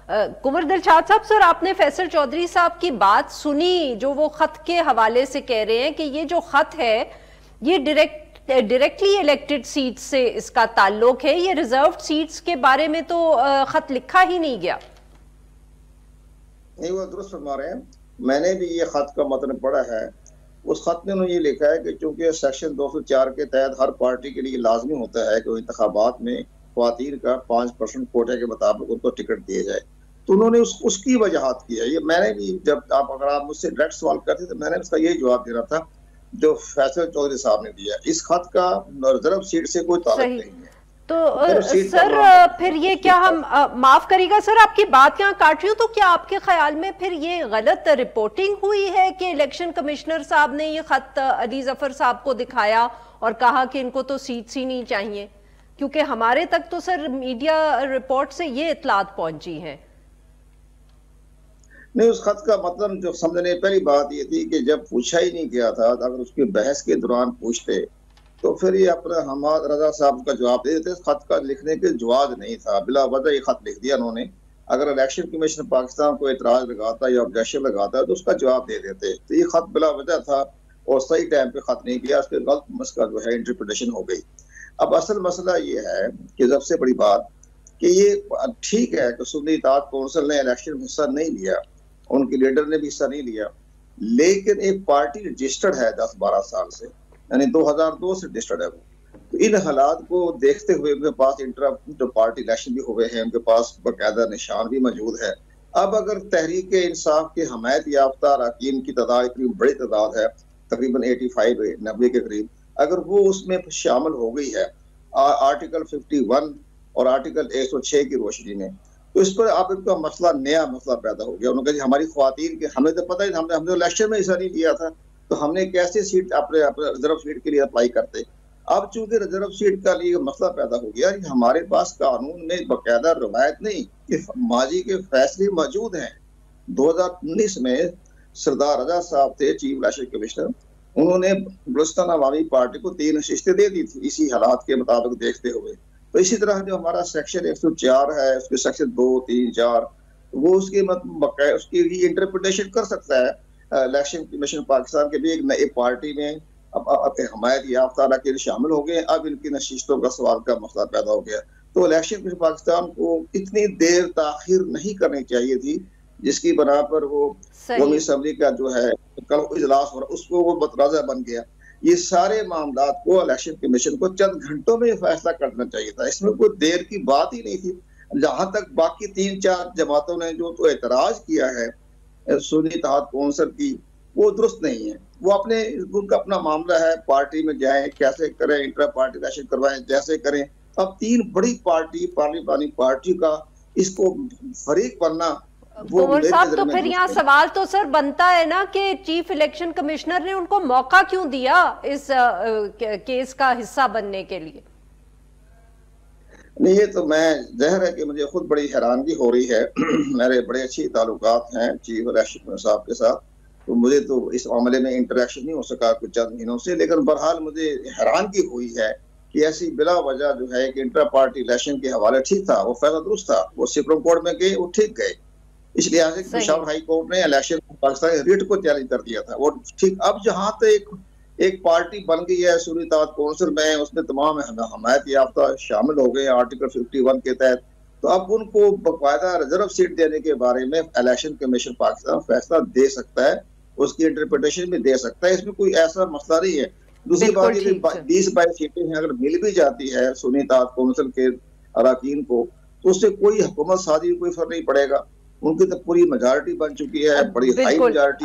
कुंवर दिलशाद साहब, सर आपने फैसल चौधरी साहब की बात सुनी जो वो खत के हवाले से कह रहे हैं कि ये जो खत है ये डायरेक्टली इलेक्टेड सीट से इसका ताल्लुक है, ये रिजर्व्ड सीट्स के बारे में तो खत लिखा ही नहीं गया। नहीं, वो दुरुस्त फरमा रहे हैं। मैंने भी ये खत का मतलब पढ़ा है। उस खत में उन्होंने ये लिखा है कि चूंकि सेक्शन 204 के तहत हर पार्टी के लिए लाजमी होता है कि वो इंतखाबात में ख्वातीन का 5% कोटे के मुताबिक उनको टिकट दिए जाए, तो उन्होंने उसकी वजहात की है। ये मैंने भी, जब अगर आप मुझसे डायरेक्ट सवाल करते तो मैंने उसका यही जवाब देना था जो फैसल चौधरी साहब ने दिया। इस खत का रिजर्व सीट से कोई ताल्लुक नहीं है। तो सर फिर ये क्या हम माफ करिएगा सर आपकी बात यहाँ काट रही हूँ, तो क्या आपके ख्याल में फिर ये गलत रिपोर्टिंग हुई है कि इलेक्शन कमिश्नर साहब ने ये खत अली जफर साहब को दिखाया और कहा कि इनको तो सीट्स ही नहीं चाहिए? क्योंकि हमारे तक तो सर मीडिया रिपोर्ट से ये इत्तलात पहुंची है। नहीं, उस खत का मतलब जो समझने पहली बात ये थी कि जब पूछा ही नहीं गया था, अगर उसकी बहस के दौरान पूछते तो फिर ये अपना हमाद रजा साहब का जवाब दे देते। खत का लिखने के जवाब नहीं था, बिला वजह ये खत लिख दिया उन्होंने। अगर इलेक्शन कमीशन पाकिस्तान को एतराज लगाता या ऑब्जेक्शन लगाता तो उसका जवाब दे देते। तो ये खत बिला वजह था और सही टाइम पे खत नहीं किया, उसके गलत उसका जो है इंटरप्रिटेशन हो गई। अब असल मसला ये है कि सबसे बड़ी बात कि ये ठीक है कि सुन्नी इत्तेहाद कौंसिल ने इलेक्शन में हिस्सा नहीं लिया, उनके लीडर ने भी हिस्सा नहीं लिया, लेकिन एक पार्टी रजिस्टर्ड है 10-12 साल से, यानी 2002 से रजिस्टर्ड है वो। तो इन हालात को देखते हुए उनके पास इंटर पार्टी इलेक्शन भी हुए हैं, उनके पास बाकायदा निशान भी मौजूद है। अब अगर तहरीक इंसाफ के हमायत याफ्ता अरकान की तादाद इतनी बड़ी तादाद है, तकरीबन 85-90 के करीब, अगर वो उसमें शामिल हो गई है आर्टिकल 51 और आर्टिकल 106 की रोशनी में, तो इस पर आप इनका मसला, नया मसला पैदा हो गया। उन्होंने कहा हमारी ख्वातीन के, हमें तो पता ही, हमने इलेक्शन में हिस्सा नहीं लिया था, तो हमने कैसे सीट अपने रिजर्व सीट के लिए अप्लाई करते। अब चूंकि रिजर्व सीट का लिए मसला पैदा हो गया, हमारे पास कानून में बाकायदा रवायत नहीं कि माजी के फैसले मौजूद हैं। 2019 में सरदार रजा साहब थे चीफ इलेक्शन कमिश्नर, उन्होंने बलूचिस्तान अवामी पार्टी को 3 नशिस्तें दे दी थी इसी हालात के मुताबिक देखते हुए। तो इसी तरह जो हमारा सेक्शन 104 है, उसके सेक्शन 2, 3, 4, वो उसकी मतलब उसकी इंटरप्रिटेशन कर सकता है। इलेक्शन कमीशन पाकिस्तान के भी एक नई पार्टी में अब हमायत याफ्ता अरकान शामिल हो गए, अब इनकी नशिस्तों का सवाल का मसला पैदा हो गया। तो इलेक्शन कमीशन पाकिस्तान को इतनी देर ताखिर नहीं करनी चाहिए थी, जिसकी बना पर वो कौमी असम्बली का जो है कल इजलास हो रहा, उसको वो मतराजा बन गया। ये सारे मामला को इलेक्शन कमीशन को चंद घंटों में फैसला करना चाहिए था, इसमें कोई देर की बात ही नहीं थी। जहां तक बाकी 3-4 जमातों ने जो तो एतराज किया है सुन्नी इत्तेहाद कौंसिल की, वो दुरुस्त नहीं है। वो अपने, उनका अपना मामला है, पार्टी में जाएं, कैसे करें, इंट्रा पार्टी इलेक्शन करवाएं, जैसे करें। अब 3 बड़ी पार्टी, पार्लिमानी पार्टी का इसको फरीक बनना, कुंवर साहब, तो फिर यहाँ सवाल तो सर बनता है ना कि चीफ इलेक्शन कमिश्नर ने उनको मौका क्यों दिया इस केस का हिस्सा बनने के लिए? नहीं, ये तो मैं ज़ाहिर है कि मुझे खुद बड़ी हैरानगी हो रही है। मेरे बड़े अच्छी ताल्लुकात हैं चीफ इलेक्शन साहब के साथ, तो मुझे तो इस मामले में इंटरेक्शन नहीं हो सका कुछ चंद महीनों से, लेकिन बहरहाल मुझे हैरानगी हुई है कि ऐसी बिला वजह जो है कि इंटर पार्टी इलेक्शन के हवाले ठीक था, वो फैसला दुरुस्त था, वो सुप्रीम कोर्ट में गए, वो ठीक गए। इसलिए आज पेशावर हाई कोर्ट ने इलेक्शन पाकिस्तान रिट को चैलेंज कर दिया था, वो ठीक। अब जहां तक एक पार्टी बन गई है सुन्नी इत्तेहाद कौंसिल में, उसमें तमाम हमायत याफ्ता शामिल हो गए आर्टिकल 51 के तहत, तो अब उनको बाकायदा रिजर्व सीट देने के बारे में इलेक्शन कमीशन पाकिस्तान फैसला दे सकता है, उसकी इंटरप्रिटेशन भी दे सकता है, इसमें कोई ऐसा मसला नहीं है। दूसरी बात ये 20-22 सीटें अगर मिल भी जाती है सुन्नी इत्तेहाद कौंसिल के अरकान को, तो उससे कोई हुकूमत साजी कोई फर्क नहीं पड़ेगा। उनकी तो पूरी मेजॉरिटी बन चुकी है, बड़ी हाई मेजॉरिटी।